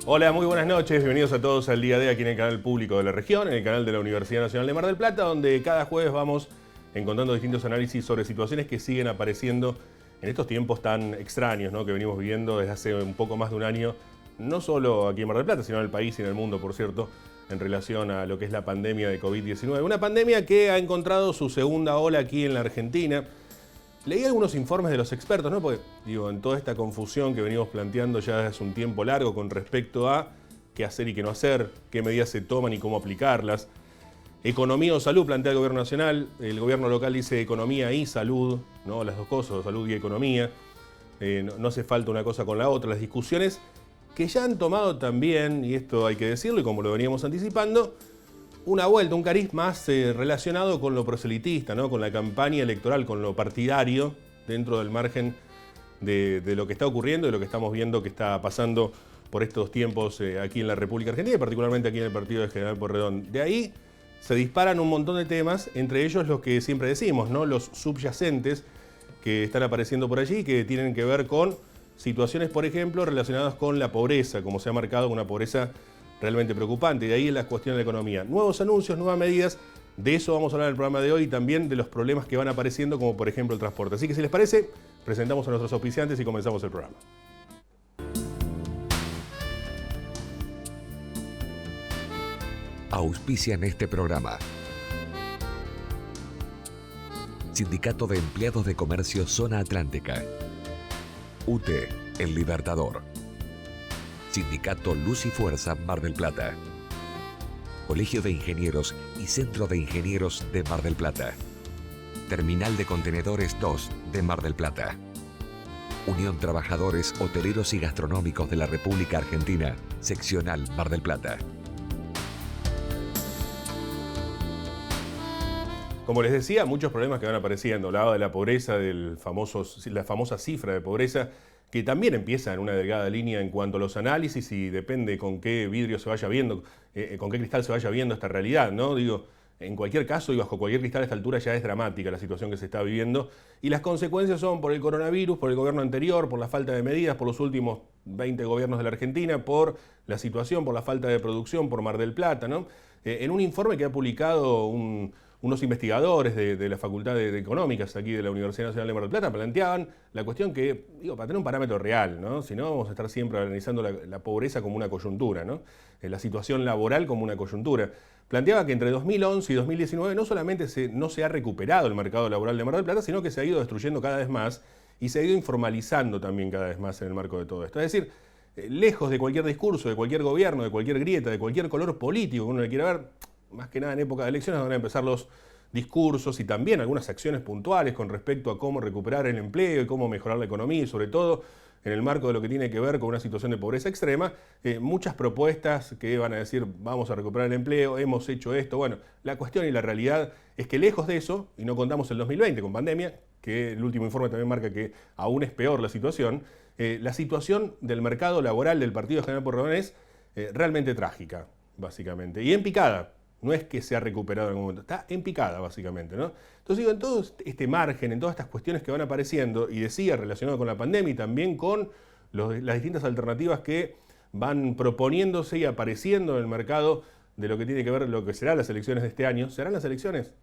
Hola, muy buenas noches, bienvenidos a todos al Día D aquí en el canal público de la región, en el canal de la Universidad Nacional de Mar del Plata, donde cada jueves vamos encontrando distintos análisis sobre situaciones que siguen apareciendo en estos tiempos tan extraños, ¿no?, que venimos viviendo desde hace un poco más de un año, no solo aquí en Mar del Plata, sino en el país y en el mundo, por cierto, en relación a lo que es la pandemia de COVID-19. Una pandemia que ha encontrado su segunda ola aquí en la Argentina. Leí algunos informes de los expertos, ¿no? Porque, digo, en toda esta confusión que venimos planteando ya desde hace un tiempo largo con respecto a qué hacer y qué no hacer, qué medidas se toman y cómo aplicarlas. Economía o salud, plantea el gobierno nacional. El gobierno local dice economía y salud, ¿no? Las dos cosas, salud y economía. No hace falta una cosa con la otra. Las discusiones que ya han tomado también, y esto hay que decirlo, y como lo veníamos anticipando, una vuelta, un cariz más relacionado con lo proselitista, ¿no?, con la campaña electoral, con lo partidario, dentro del margen de lo que está ocurriendo y de lo que estamos viendo que está pasando por estos tiempos aquí en la República Argentina y particularmente aquí en el partido de General Pueyrredón. De ahí se disparan un montón de temas, entre ellos los que siempre decimos, ¿no?, los subyacentes que están apareciendo por allí, que tienen que ver con situaciones, por ejemplo, relacionadas con la pobreza, como se ha marcado, una pobreza realmente preocupante, y de ahí la cuestión de la economía. Nuevos anuncios, nuevas medidas, de eso vamos a hablar en el programa de hoy y también de los problemas que van apareciendo, como por ejemplo el transporte. Así que si les parece, presentamos a nuestros auspiciantes y comenzamos el programa. Auspician este programa Sindicato de Empleados de Comercio Zona Atlántica, UTE, El Libertador, Sindicato Luz y Fuerza Mar del Plata, Colegio de Ingenieros y Centro de Ingenieros de Mar del Plata, Terminal de Contenedores 2 de Mar del Plata, Unión Trabajadores Hoteleros y Gastronómicos de la República Argentina, Seccional Mar del Plata. Como les decía, muchos problemas que van apareciendo. Hablaba de la pobreza, la famosa cifra de pobreza, que también empieza en una delgada línea en cuanto a los análisis y depende con qué vidrio se vaya viendo, con qué cristal se vaya viendo esta realidad, ¿no? Digo, en cualquier caso y bajo cualquier cristal a esta altura ya es dramática la situación que se está viviendo y las consecuencias son por el coronavirus, por el gobierno anterior, por la falta de medidas, por los últimos 20 gobiernos de la Argentina, por la situación, por la falta de producción, por Mar del Plata, ¿no? En un informe que ha publicado unos investigadores de la Facultad de Económicas aquí de la Universidad Nacional de Mar del Plata planteaban la cuestión que, digo, para tener un parámetro real, ¿no? Si no, vamos a estar siempre analizando la pobreza como una coyuntura, ¿no? La situación laboral como una coyuntura. Planteaba que entre 2011 y 2019 no solamente no se ha recuperado el mercado laboral de Mar del Plata, sino que se ha ido destruyendo cada vez más y se ha ido informalizando también cada vez más en el marco de todo esto. Es decir, lejos de cualquier discurso, de cualquier gobierno, de cualquier grieta, de cualquier color político que uno le quiera ver, más que nada en época de elecciones van a empezar los discursos y también algunas acciones puntuales con respecto a cómo recuperar el empleo y cómo mejorar la economía y sobre todo en el marco de lo que tiene que ver con una situación de pobreza extrema, muchas propuestas que van a decir vamos a recuperar el empleo, hemos hecho esto. Bueno, la cuestión y la realidad es que lejos de eso, y no contamos el 2020 con pandemia, que el último informe también marca que aún es peor la situación del mercado laboral del partido de General Pueyrredón es realmente trágica, básicamente, y en picada. No es que se ha recuperado en algún momento, está en picada básicamente, ¿no? Entonces digo, en todo este margen, en todas estas cuestiones que van apareciendo, y decía relacionado con la pandemia y también con las distintas alternativas que van proponiéndose y apareciendo en el mercado de lo que tiene que ver lo que serán las elecciones de este año. ¿Serán las elecciones?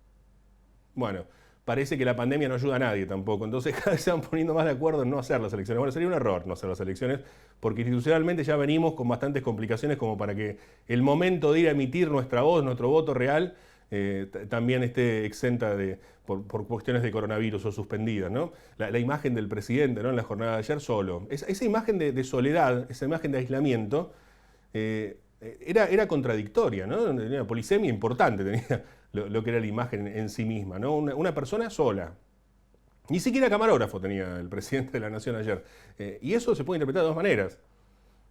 Bueno, parece que la pandemia no ayuda a nadie tampoco, entonces cada vez se van poniendo más de acuerdo en no hacer las elecciones. Bueno, sería un error no hacer las elecciones, porque institucionalmente ya venimos con bastantes complicaciones como para que el momento de ir a emitir nuestra voz, nuestro voto real, también esté exenta por cuestiones de coronavirus o suspendida, ¿no? La imagen del presidente, ¿no?, en la jornada de ayer solo, esa imagen de soledad, esa imagen de aislamiento, era contradictoria, ¿no? Tenía una polisemia importante, tenía lo que era la imagen en sí misma, ¿no? Una persona sola. Ni siquiera camarógrafo tenía el presidente de la Nación ayer. Y eso se puede interpretar de dos maneras,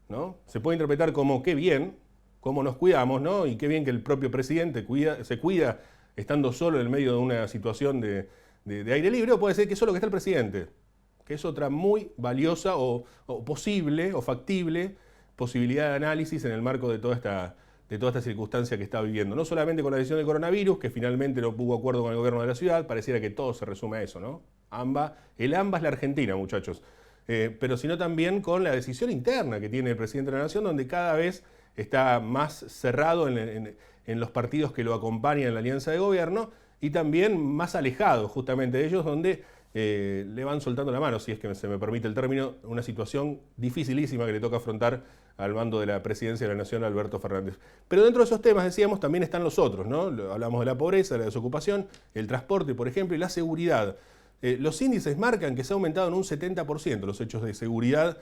¿no? Se puede interpretar como qué bien, cómo nos cuidamos, ¿no? Y qué bien que el propio presidente se cuida estando solo en el medio de una situación de aire libre, o puede ser que solo que está el presidente, que es otra muy valiosa o posible o factible posibilidad de análisis en el marco de toda esta circunstancia que está viviendo. No solamente con la decisión del coronavirus, que finalmente no hubo acuerdo con el gobierno de la ciudad, pareciera que todo se resume a eso, ¿no? El AMBA es la Argentina, muchachos. pero sino también con la decisión interna que tiene el presidente de la Nación, donde cada vez está más cerrado en los partidos que lo acompañan en la alianza de gobierno y también más alejado justamente de ellos, donde le van soltando la mano, si es que se me permite el término, una situación dificilísima que le toca afrontar al mando de la presidencia de la Nación, Alberto Fernández. Pero dentro de esos temas, decíamos, también están los otros, ¿no? Hablamos de la pobreza, la desocupación, el transporte, por ejemplo, y la seguridad. Los índices marcan que se ha aumentado en un 70% los hechos de seguridad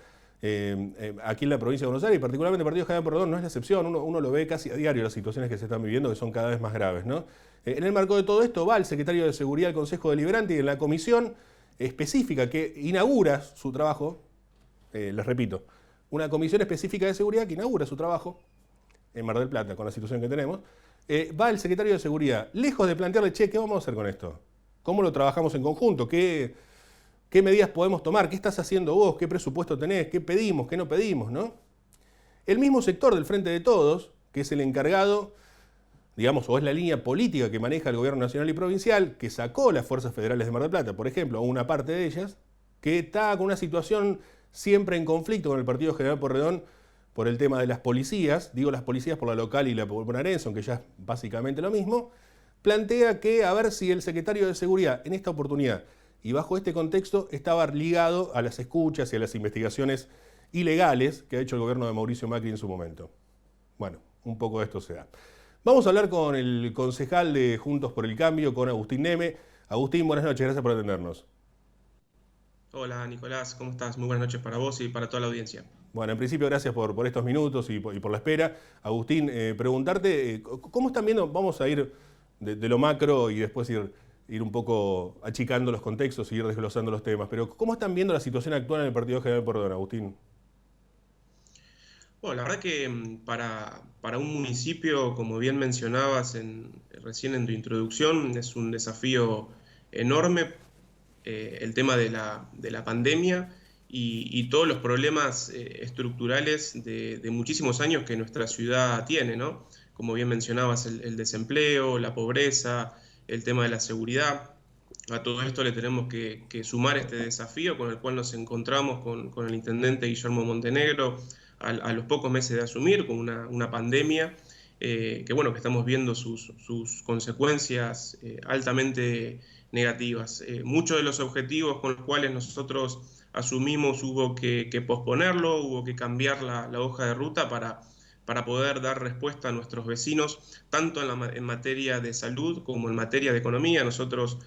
aquí en la provincia de Buenos Aires, y particularmente el partido General Porredón no es la excepción. Uno lo ve casi a diario, las situaciones que se están viviendo, que son cada vez más graves, ¿no? En el marco de todo esto va el secretario de Seguridad del Consejo Deliberante y en la comisión específica que inaugura su trabajo, les repito, una comisión específica de seguridad que inaugura su trabajo en Mar del Plata, con la situación que tenemos, va el secretario de Seguridad, lejos de plantearle, che, ¿qué vamos a hacer con esto? ¿Cómo lo trabajamos en conjunto? ¿Qué medidas podemos tomar? ¿Qué estás haciendo vos? ¿Qué presupuesto tenés? ¿Qué pedimos? ¿Qué no pedimos? ¿No? El mismo sector del Frente de Todos, que es el encargado, digamos, o es la línea política que maneja el gobierno nacional y provincial, que sacó las fuerzas federales de Mar del Plata, por ejemplo, a una parte de ellas, que está con una situación siempre en conflicto con el partido General Porredón por el tema de las policías, digo las policías por la local y la bonaerense, aunque ya es básicamente lo mismo, plantea que a ver si el secretario de Seguridad en esta oportunidad y bajo este contexto estaba ligado a las escuchas y a las investigaciones ilegales que ha hecho el gobierno de Mauricio Macri en su momento. Bueno, un poco de esto se da. Vamos a hablar con el concejal de Juntos por el Cambio, con Agustín Neme. Agustín, buenas noches, gracias por atendernos. Hola Nicolás, ¿cómo estás? Muy buenas noches para vos y para toda la audiencia. Bueno, en principio gracias por estos minutos y por la espera. Agustín, preguntarte, ¿cómo están viendo? Vamos a ir de lo macro y después ir un poco achicando los contextos y ir desglosando los temas, pero ¿cómo están viendo la situación actual en el Partido General Porredón, Agustín? Bueno, la verdad que para un municipio, como bien mencionabas recién en tu introducción, es un desafío enorme el tema de la pandemia y todos los problemas estructurales de muchísimos años que nuestra ciudad tiene, ¿no? Como bien mencionabas, el desempleo, la pobreza, el tema de la seguridad. A todo esto le tenemos que sumar este desafío con el cual nos encontramos con el intendente Guillermo Montenegro a los pocos meses de asumir, con una pandemia que estamos viendo sus consecuencias altamente negativas. Muchos de los objetivos con los cuales nosotros asumimos hubo que posponerlo, hubo que cambiar la hoja de ruta para poder dar respuesta a nuestros vecinos, tanto en materia de salud como en materia de economía. Nosotros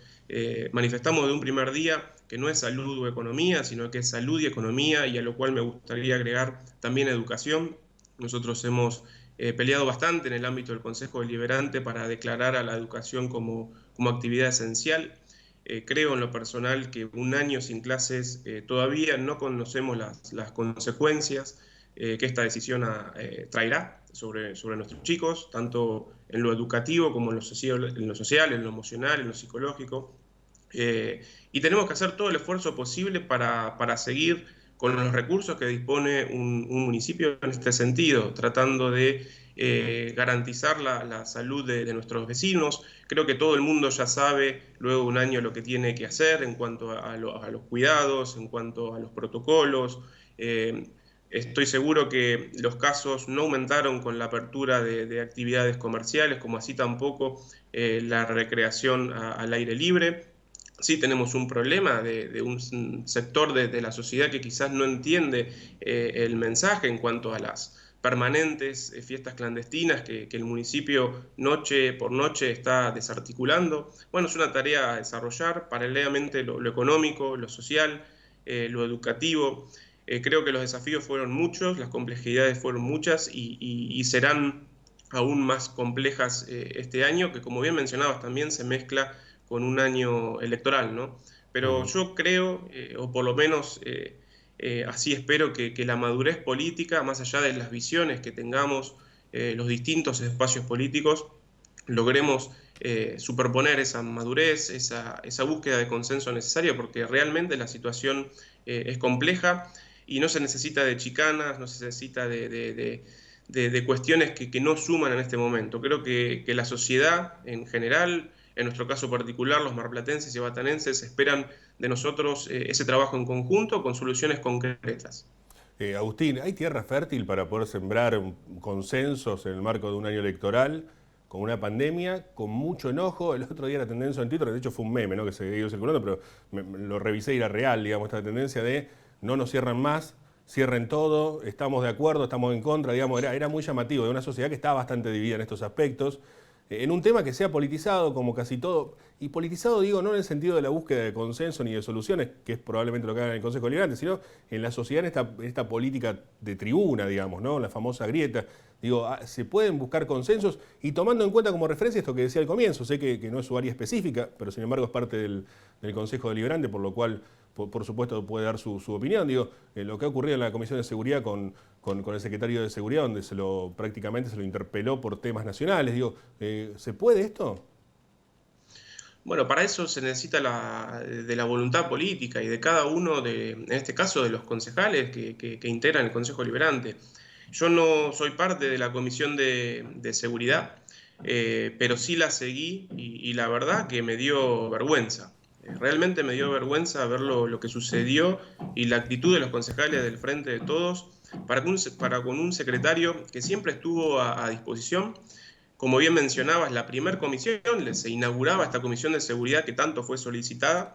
manifestamos de un primer día que no es salud o economía, sino que es salud y economía, y a lo cual me gustaría agregar también educación. Nosotros hemos peleado bastante en el ámbito del Consejo Deliberante para declarar a la educación como actividad esencial. Creo en lo personal que un año sin clases todavía no conocemos las consecuencias que esta decisión traerá sobre nuestros chicos, tanto en lo educativo como en lo social, en lo emocional, en lo psicológico. Y tenemos que hacer todo el esfuerzo posible para seguir con los recursos que dispone un municipio en este sentido, tratando de garantizar la salud de nuestros vecinos. Creo que todo el mundo ya sabe, luego de un año, lo que tiene que hacer en cuanto a los cuidados, en cuanto a los protocolos. Estoy seguro que los casos no aumentaron con la apertura de actividades comerciales, como así tampoco la recreación al aire libre. Sí tenemos un problema de un sector de la sociedad que quizás no entiende el mensaje en cuanto a las permanentes fiestas clandestinas que el municipio noche por noche está desarticulando. Bueno, es una tarea a desarrollar, paralelamente lo económico, lo social, lo educativo. Creo que los desafíos fueron muchos, las complejidades fueron muchas y serán aún más complejas este año, que como bien mencionabas también se mezcla con un año electoral, ¿no? Pero yo creo, o por lo menos así espero, que la madurez política, más allá de las visiones que tengamos los distintos espacios políticos, logremos superponer esa madurez, esa búsqueda de consenso necesaria, porque realmente la situación es compleja y no se necesita de chicanas, no se necesita de cuestiones que no suman en este momento. Creo que la sociedad en general, en nuestro caso particular, los marplatenses y batanenses, esperan de nosotros ese trabajo en conjunto con soluciones concretas. Agustín, ¿hay tierra fértil para poder sembrar consensos en el marco de un año electoral, con una pandemia, con mucho enojo? El otro día la tendencia en Twitter, de hecho fue un meme, ¿no?, que se iba circulando, pero lo revisé y era real, digamos, esta tendencia de no nos cierran más, cierren todo, estamos de acuerdo, estamos en contra, digamos, era muy llamativo de una sociedad que está bastante dividida en estos aspectos. En un tema que sea politizado, como casi todo, y politizado digo no en el sentido de la búsqueda de consenso ni de soluciones, que es probablemente lo que hagan en el Consejo Deliberante, sino en la sociedad, en esta política de tribuna, digamos, ¿no?, la famosa grieta. Digo, se pueden buscar consensos y tomando en cuenta como referencia esto que decía al comienzo, sé que no es su área específica, pero sin embargo es parte del Consejo Deliberante, por lo cual, por supuesto, puede dar su opinión. Digo, lo que ha ocurrido en la Comisión de Seguridad con el secretario de Seguridad, donde prácticamente se lo interpeló por temas nacionales. Digo, ¿se puede esto? Bueno, para eso se necesita de la voluntad política y de cada uno, en este caso de los concejales que integran el Consejo Deliberante. Yo no soy parte de la Comisión de Seguridad, pero sí la seguí y la verdad que me dio vergüenza. Realmente me dio vergüenza ver lo que sucedió y la actitud de los concejales del Frente de Todos para con un secretario que siempre estuvo a disposición. Como bien mencionabas, la primera comisión, se inauguraba esta comisión de seguridad que tanto fue solicitada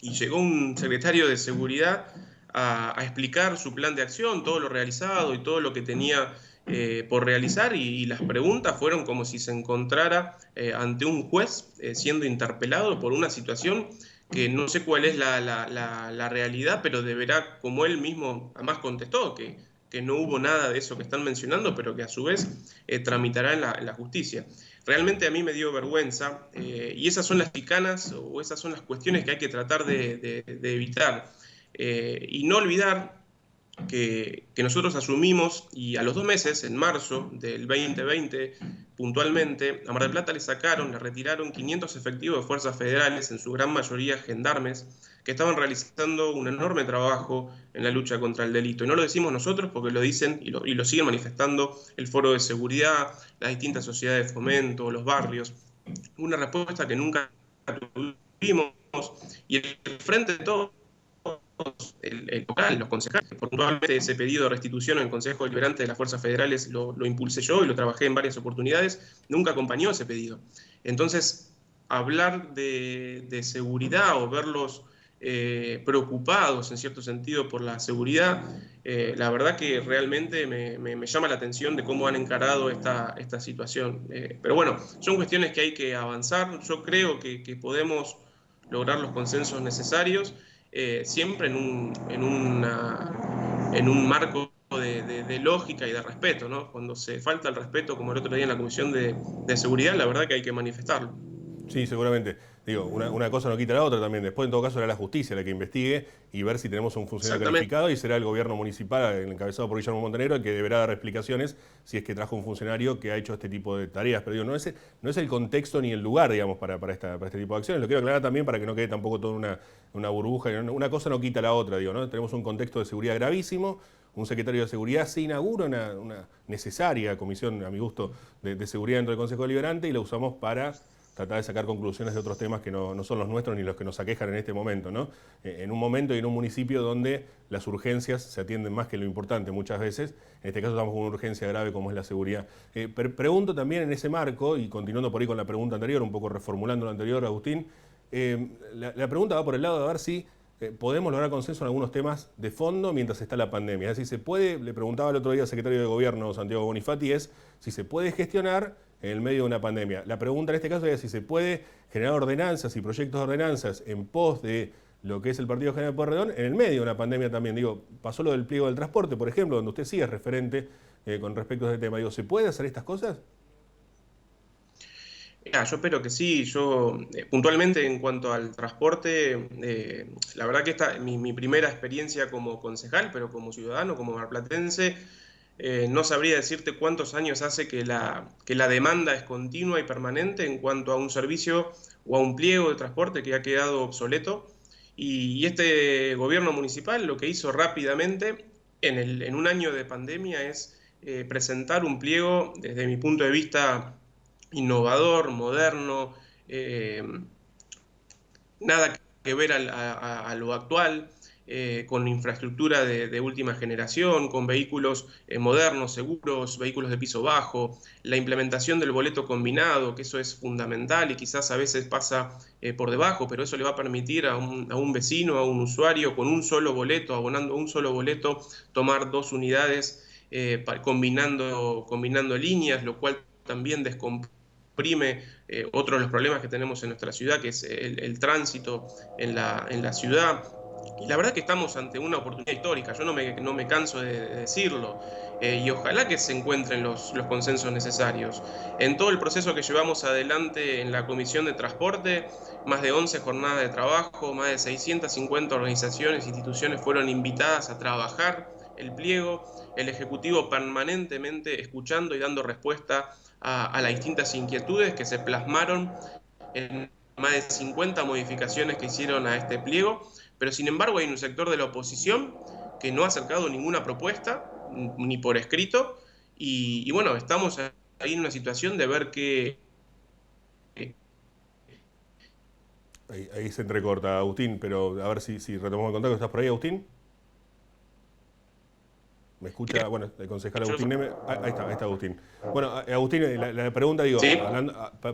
y llegó un secretario de seguridad a explicar su plan de acción, todo lo realizado y todo lo que tenía por realizar y las preguntas fueron como si se encontrara ante un juez siendo interpelado por una situación que no sé cuál es la realidad, pero deberá, como él mismo además contestó, que no hubo nada de eso que están mencionando, pero que a su vez tramitará en la justicia. Realmente a mí me dio vergüenza y esas son las chicanas o esas son las cuestiones que hay que tratar de evitar. Y no olvidar que nosotros asumimos y a los 2 meses, en marzo del 2020, puntualmente, a Mar del Plata le retiraron 500 efectivos de fuerzas federales, en su gran mayoría gendarmes, que estaban realizando un enorme trabajo en la lucha contra el delito. Y no lo decimos nosotros porque lo dicen y lo siguen manifestando el Foro de Seguridad, las distintas sociedades de fomento, los barrios. Una respuesta que nunca tuvimos y el Frente de Todos, el local, los concejales. Puntualmente ese pedido de restitución en el Consejo Deliberante de las Fuerzas Federales lo impulsé yo y lo trabajé en varias oportunidades, nunca acompañó ese pedido. Entonces, hablar de seguridad o verlos preocupados en cierto sentido por la seguridad, la verdad que realmente me llama la atención de cómo han encarado esta situación. Pero bueno, son cuestiones que hay que avanzar. Yo creo que podemos lograr los consensos necesarios, siempre en un marco de lógica y de respeto, ¿no? Cuando se falta el respeto, como el otro día en la Comisión de Seguridad, la verdad que hay que manifestarlo. Sí, seguramente. Digo, una cosa no quita la otra también. Después, en todo caso, será la justicia la que investigue y ver si tenemos un funcionario calificado, y será el gobierno municipal, encabezado por Guillermo Montenegro, el que deberá dar explicaciones si es que trajo un funcionario que ha hecho este tipo de tareas. Pero digo, no es el contexto ni el lugar, digamos, para este tipo de acciones. Lo quiero aclarar también para que no quede tampoco toda una burbuja. Una cosa no quita la otra, digo, ¿no? Tenemos un contexto de seguridad gravísimo. Un secretario de Seguridad se inaugura una necesaria comisión, a mi gusto, de seguridad dentro del Consejo Deliberante, y la usamos para tratar de sacar conclusiones de otros temas que no son los nuestros ni los que nos aquejan en este momento, ¿no? En un momento y en un municipio donde las urgencias se atienden más que lo importante muchas veces. En este caso estamos con una urgencia grave como es la seguridad. Pregunto también en ese marco, y continuando por ahí con la pregunta anterior, un poco reformulando la anterior, Agustín, la pregunta va por el lado de ver si podemos lograr consenso en algunos temas de fondo mientras está la pandemia. Es decir, se puede, le preguntaba el otro día al secretario de Gobierno, Santiago Bonifati, es si se puede gestionar en el medio de una pandemia. La pregunta en este caso es si se puede generar ordenanzas y proyectos de ordenanzas en pos de lo que es el Partido General Pueyrredón en el medio de una pandemia también. Digo, pasó lo del pliego del transporte, por ejemplo, donde usted sí es referente con respecto a ese tema. Digo, ¿se puede hacer estas cosas? Yo espero que sí. Yo, puntualmente en cuanto al transporte, la verdad que mi primera experiencia como concejal, pero como ciudadano, como marplatense, no sabría decirte cuántos años hace que la demanda es continua y permanente en cuanto a un servicio o a un pliego de transporte que ha quedado obsoleto. Y este gobierno municipal lo que hizo rápidamente en un año de pandemia es presentar un pliego, desde mi punto de vista, innovador, moderno, nada que ver a lo actual, con infraestructura de última generación, con vehículos modernos, seguros, vehículos de piso bajo, la implementación del boleto combinado, que eso es fundamental y quizás a veces pasa por debajo, pero eso le va a permitir a un vecino, a un usuario, con un solo boleto, abonando un solo boleto, tomar 2 unidades combinando líneas, lo cual también descomprime otro de los problemas que tenemos en nuestra ciudad, que es el tránsito en la ciudad. Y la verdad que estamos ante una oportunidad histórica, yo no me canso de decirlo, y ojalá que se encuentren los consensos necesarios. En todo el proceso que llevamos adelante en la Comisión de Transporte, más de 11 jornadas de trabajo, más de 650 organizaciones e instituciones fueron invitadas a trabajar el pliego, el Ejecutivo permanentemente escuchando y dando respuesta a las distintas inquietudes que se plasmaron en más de 50 modificaciones que hicieron a este pliego, pero sin embargo hay un sector de la oposición que no ha acercado ninguna propuesta, ni por escrito, y bueno, estamos ahí en una situación de ver que... Ahí se entrecorta, Agustín, pero a ver si retomamos el contacto. ¿Estás por ahí, Agustín? ¿Me escucha? Bueno, el concejal Agustín Neme. Ahí está Agustín. Bueno, Agustín, la pregunta, digo, ¿Sí?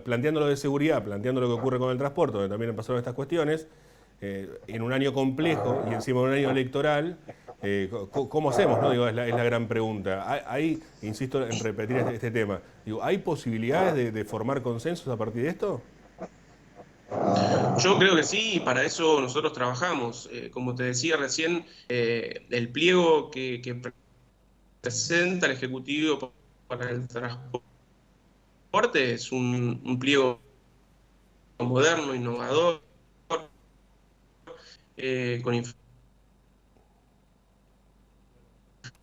planteando lo de seguridad, planteando lo que ocurre con el transporte, donde también pasaron estas cuestiones, en un año complejo y encima de un año electoral, ¿cómo hacemos? ¿No? Digo, es la gran pregunta. Hay, insisto en repetir este tema, digo, ¿hay posibilidades de formar consensos a partir de esto? Yo creo que sí, y para eso nosotros trabajamos. Como te decía recién, el pliego que presenta el Ejecutivo para el transporte es un pliego moderno, innovador, con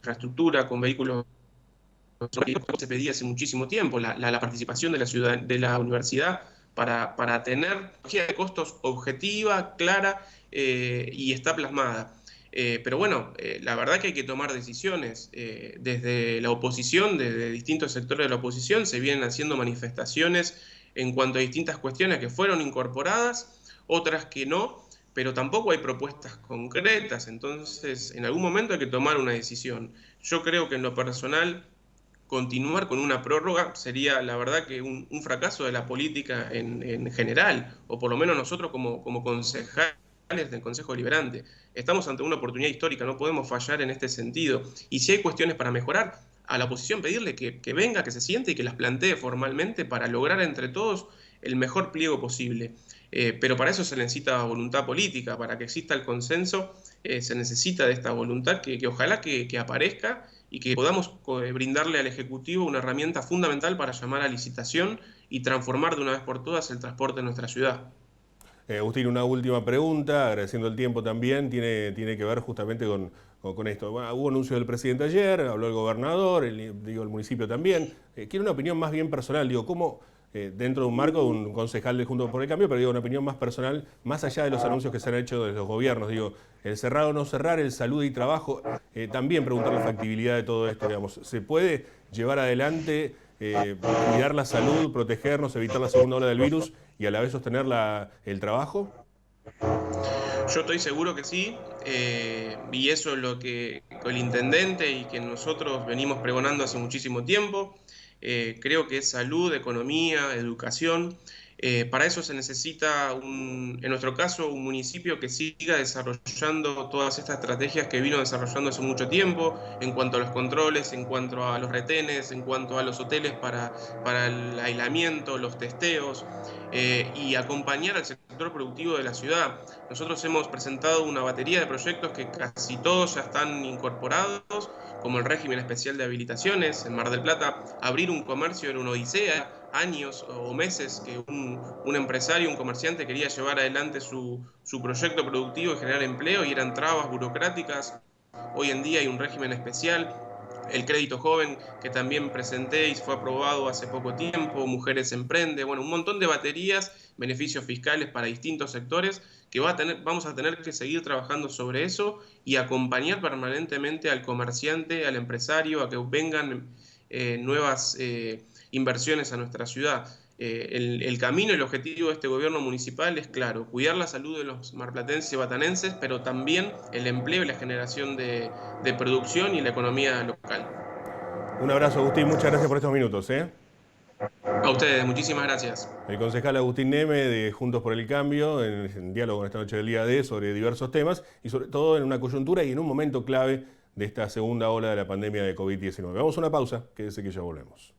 infraestructura, con vehículos que se pedía hace muchísimo tiempo, la participación de la universidad para tener de costos objetiva, clara, y está plasmada. Pero bueno, la verdad que hay que tomar decisiones. Desde la oposición, desde distintos sectores de la oposición, se vienen haciendo manifestaciones en cuanto a distintas cuestiones que fueron incorporadas, otras que no, pero tampoco hay propuestas concretas. Entonces, en algún momento hay que tomar una decisión. Yo creo que en lo personal, continuar con una prórroga sería, la verdad, que un fracaso de la política en general, o por lo menos nosotros como concejales del Consejo Deliberante. Estamos ante una oportunidad histórica, no podemos fallar en este sentido. Y si hay cuestiones para mejorar, a la oposición pedirle que venga, que se siente y que las plantee formalmente para lograr entre todos el mejor pliego posible. Pero para eso se necesita voluntad política, para que exista el consenso se necesita de esta voluntad que ojalá que aparezca y que podamos brindarle al Ejecutivo una herramienta fundamental para llamar a licitación y transformar de una vez por todas el transporte en nuestra ciudad. Agustín, una última pregunta, agradeciendo el tiempo también, tiene que ver justamente con esto. Bueno, hubo anuncio del presidente ayer, habló el gobernador, el municipio también. Quiero una opinión más bien personal, digo, ¿cómo dentro de un marco de un concejal de Juntos por el Cambio, pero digo, una opinión más personal, más allá de los anuncios que se han hecho desde los gobiernos, digo, el cerrar o no cerrar, el salud y trabajo, también preguntar la factibilidad de todo esto, digamos, ¿se puede llevar adelante, cuidar la salud, protegernos, evitar la segunda ola del virus y a la vez sostener el trabajo? Yo estoy seguro que sí, y eso es lo que el intendente y que nosotros venimos pregonando hace muchísimo tiempo. Creo que es salud, economía, educación. Para eso se necesita, en nuestro caso, un municipio que siga desarrollando todas estas estrategias que vino desarrollando hace mucho tiempo, en cuanto a los controles, en cuanto a los retenes, en cuanto a los hoteles para el aislamiento, los testeos, y acompañar al sector productivo de la ciudad. Nosotros hemos presentado una batería de proyectos que casi todos ya están incorporados, como el régimen especial de habilitaciones. En Mar del Plata, abrir un comercio era una odisea, años o meses que un empresario, un comerciante quería llevar adelante su proyecto productivo y generar empleo, y eran trabas burocráticas. Hoy en día hay un régimen especial, el crédito joven que también presenté y fue aprobado hace poco tiempo, Mujeres Emprende, bueno, un montón de baterías, beneficios fiscales para distintos sectores que vamos a tener que seguir trabajando sobre eso y acompañar permanentemente al comerciante, al empresario, a que vengan nuevas inversiones a nuestra ciudad. el camino y el objetivo de este gobierno municipal es claro: cuidar la salud de los marplatenses y batanenses, pero también el empleo y la generación de producción y la economía local. Un abrazo, Agustín, muchas gracias por estos minutos. A ustedes, muchísimas gracias. El concejal Agustín Neme de Juntos por el Cambio, en diálogo en esta noche del día D sobre diversos temas y sobre todo en una coyuntura y en un momento clave de esta segunda ola de la pandemia de COVID-19. Vamos a una pausa, quédese que ya volvemos.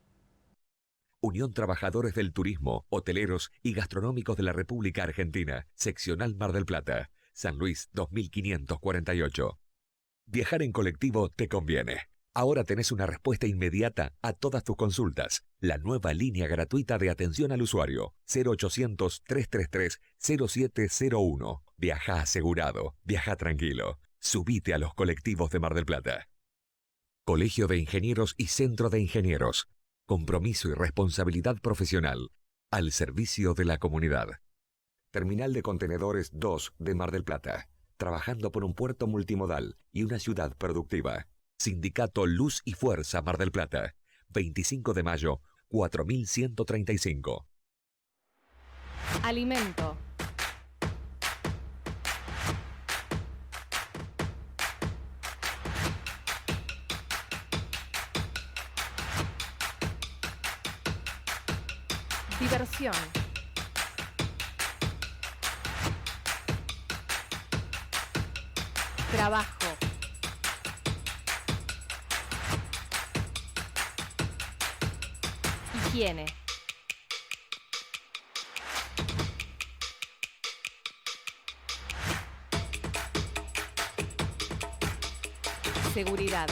Unión Trabajadores del Turismo, Hoteleros y Gastronómicos de la República Argentina, Seccional Mar del Plata, San Luis 2548. Viajar en colectivo te conviene. Ahora tenés una respuesta inmediata a todas tus consultas. La nueva línea gratuita de atención al usuario, 0800-333-0701. Viaja asegurado, viaja tranquilo. Subite a los colectivos de Mar del Plata. Colegio de Ingenieros y Centro de Ingenieros. Compromiso y responsabilidad profesional al servicio de la comunidad. Terminal de Contenedores 2 de Mar del Plata. Trabajando por un puerto multimodal y una ciudad productiva. Sindicato Luz y Fuerza Mar del Plata. 25 de mayo, 4135. Alimento. Diversión. Trabajo. Higiene. Seguridad.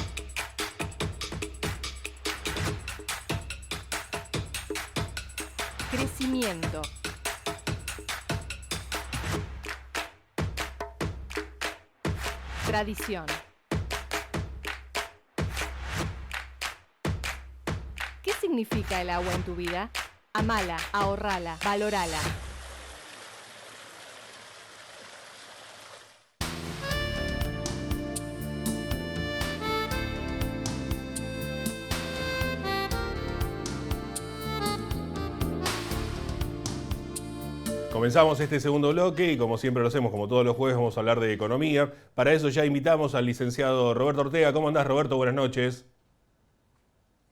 Crecimiento. Tradición. ¿Qué significa el agua en tu vida? Amala, ahorrala, valorala. Comenzamos este segundo bloque y como siempre lo hacemos, como todos los jueves, vamos a hablar de economía. Para eso ya invitamos al licenciado Roberto Ortega. ¿Cómo andás, Roberto? Buenas noches.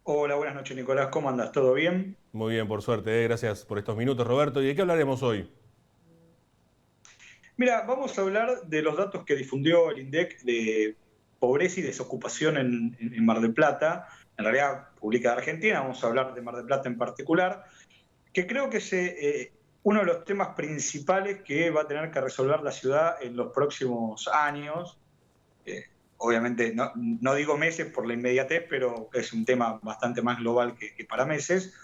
Hola, buenas noches, Nicolás. ¿Cómo andas? ¿Todo bien? Muy bien, por suerte. Gracias por estos minutos, Roberto. ¿Y de qué hablaremos hoy? Mira, vamos a hablar de los datos que difundió el INDEC de pobreza y desocupación en Mar del Plata. En realidad, publica de Argentina. Vamos a hablar de Mar del Plata en particular, que creo que es uno de los temas principales que va a tener que resolver la ciudad en los próximos años. Obviamente, no digo meses por la inmediatez, pero es un tema bastante más global que para meses,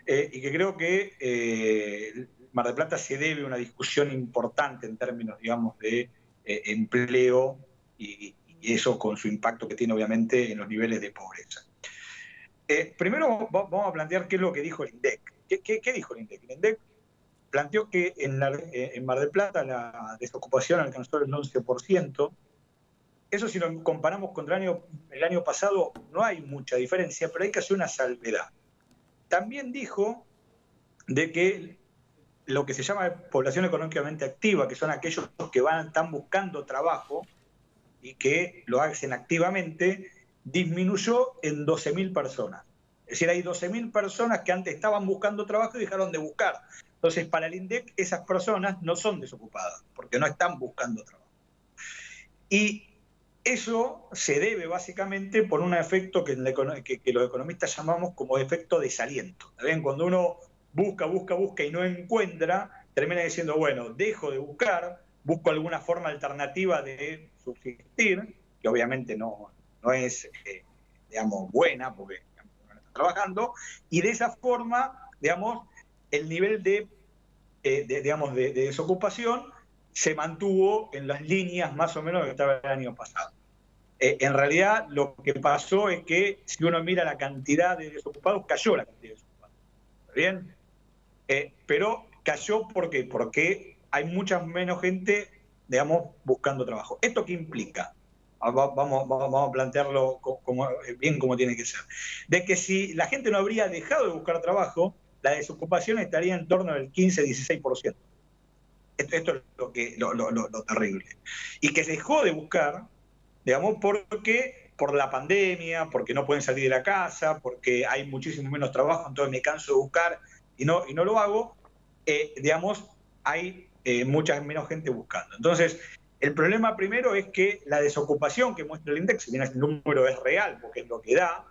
y que creo que Mar del Plata se debe una discusión importante en términos, digamos, de empleo y eso con su impacto que tiene, obviamente, en los niveles de pobreza. Primero vamos a plantear qué es lo que dijo el INDEC. ¿Qué dijo el INDEC? El INDEC planteó que en Mar del Plata la desocupación alcanzó el 11%. Eso, si lo comparamos contra el año pasado, no hay mucha diferencia, pero hay que hacer una salvedad. También dijo de que lo que se llama población económicamente activa, que son aquellos que están buscando trabajo y que lo hacen activamente, disminuyó en 12.000 personas. Es decir, hay 12.000 personas que antes estaban buscando trabajo y dejaron de buscar. Entonces, para el INDEC, esas personas no son desocupadas, porque no están buscando trabajo. Y eso se debe básicamente por un efecto que los economistas llamamos como efecto desaliento. ¿Ven? Cuando uno busca y no encuentra, termina diciendo, bueno, dejo de buscar, busco alguna forma alternativa de subsistir, que obviamente no es, digamos, buena, porque digamos, no está trabajando, y de esa forma, digamos, el nivel de desocupación se mantuvo en las líneas más o menos que estaba el año pasado. En realidad, lo que pasó es que, si uno mira la cantidad de desocupados, cayó la cantidad de desocupados. ¿Está bien? Pero cayó, ¿por qué? Porque hay mucha menos gente, digamos, buscando trabajo. ¿Esto qué implica? Vamos a plantearlo como tiene que ser. De que si la gente no habría dejado de buscar trabajo, la desocupación estaría en torno del 15-16%. Esto es lo terrible. Y que se dejó de buscar, digamos, por la pandemia, porque no pueden salir de la casa, porque hay muchísimo menos trabajo, entonces me canso de buscar y no lo hago, digamos, hay mucha menos gente buscando. Entonces, el problema primero es que la desocupación que muestra el índice, si bien el número es real, porque es lo que da,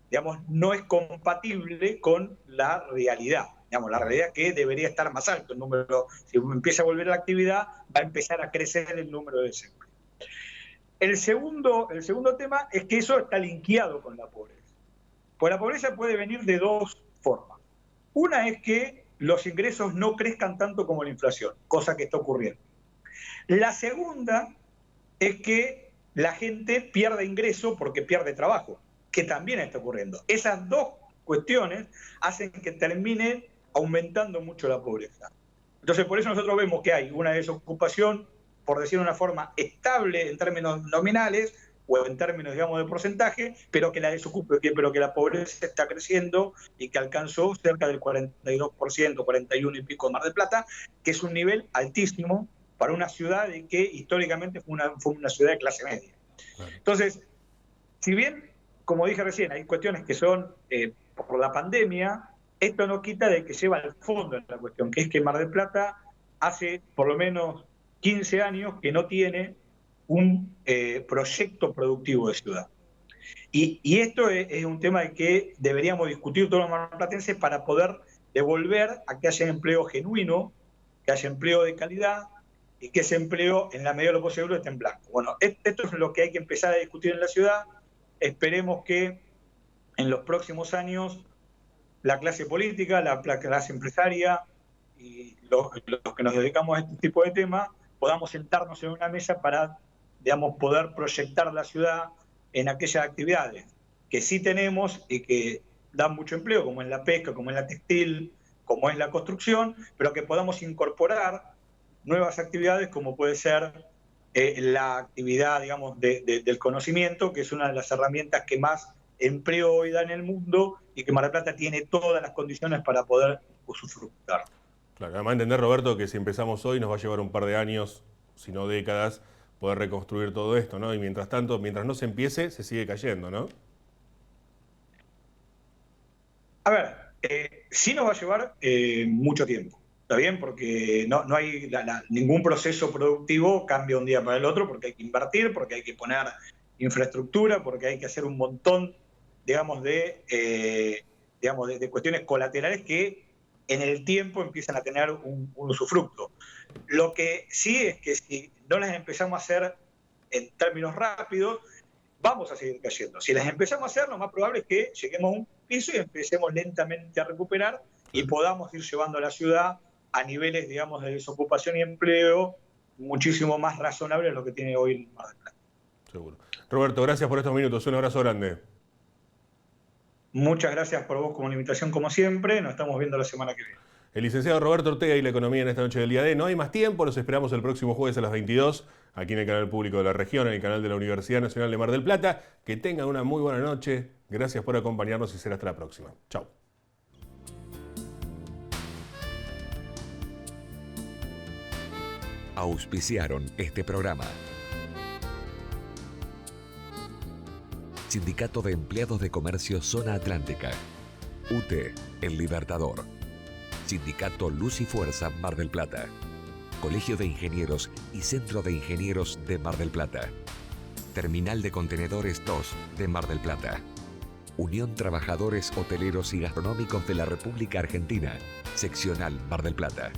digamos, no es compatible con la realidad. Digamos, la realidad es que debería estar más alto el número. Si empieza a volver a la actividad, va a empezar a crecer el número de desempleo. El segundo tema es que eso está linkeado con la pobreza. Pues la pobreza puede venir de dos formas. Una es que los ingresos no crezcan tanto como la inflación, cosa que está ocurriendo. La segunda es que la gente pierda ingreso porque pierde trabajo, que también está ocurriendo. Esas dos cuestiones hacen que termine aumentando mucho la pobreza. Entonces, por eso nosotros vemos que hay una desocupación, por decirlo de una forma, estable en términos nominales o en términos, digamos, de porcentaje, pero que la pobreza está creciendo y que alcanzó cerca del 42%, 41 y pico de Mar del Plata, que es un nivel altísimo para una ciudad que históricamente fue una ciudad de clase media. Entonces, si bien, como dije recién, hay cuestiones que son por la pandemia, esto no quita de que lleva al fondo de la cuestión, que es que Mar del Plata hace por lo menos 15 años que no tiene un proyecto productivo de ciudad. Y esto es un tema de que deberíamos discutir todos los marplatenses para poder devolver a que haya empleo genuino, que haya empleo de calidad y que ese empleo, en la medida de lo posible, esté en blanco. Bueno, esto es lo que hay que empezar a discutir en la ciudad. Esperemos que en los próximos años la clase política, la clase empresaria y los que nos dedicamos a este tipo de temas podamos sentarnos en una mesa para, digamos, poder proyectar la ciudad en aquellas actividades que sí tenemos y que dan mucho empleo, como es la pesca, como es la textil, como es la construcción, pero que podamos incorporar nuevas actividades como puede ser la actividad, digamos, del conocimiento, que es una de las herramientas que más empleo hoy da en el mundo y que Mar del Plata tiene todas las condiciones para poder usufructar. Claro, además entender, Roberto, que si empezamos hoy nos va a llevar un par de años, si no décadas, poder reconstruir todo esto, ¿no? Y mientras tanto, mientras no se empiece, se sigue cayendo, ¿no? A ver, sí nos va a llevar mucho tiempo, ¿está bien? Porque no hay ningún proceso productivo cambia un día para el otro, porque hay que invertir, porque hay que poner infraestructura, porque hay que hacer un montón, digamos, de cuestiones colaterales que en el tiempo empiezan a tener un usufructo. Lo que sí es que si no las empezamos a hacer en términos rápidos, vamos a seguir cayendo. Si las empezamos a hacer, lo más probable es que lleguemos a un piso y empecemos lentamente a recuperar y podamos ir llevando a la ciudad a niveles, digamos, de desocupación y empleo muchísimo más razonables de lo que tiene hoy el Mar del Plata. Seguro. Roberto, gracias por estos minutos. Un abrazo grande. Muchas gracias por vos como una invitación, como siempre. Nos estamos viendo la semana que viene. El licenciado Roberto Ortega y la economía en esta noche del día D. No hay más tiempo, los esperamos el próximo jueves a las 22, aquí en el canal público de la región, en el canal de la Universidad Nacional de Mar del Plata. Que tengan una muy buena noche. Gracias por acompañarnos y será hasta la próxima. Chau. Auspiciaron este programa. Sindicato de Empleados de Comercio Zona Atlántica. UTE, El Libertador. Sindicato Luz y Fuerza Mar del Plata. Colegio de Ingenieros y Centro de Ingenieros de Mar del Plata. Terminal de Contenedores 2 de Mar del Plata. Unión Trabajadores Hoteleros y Gastronómicos de la República Argentina. Seccional Mar del Plata.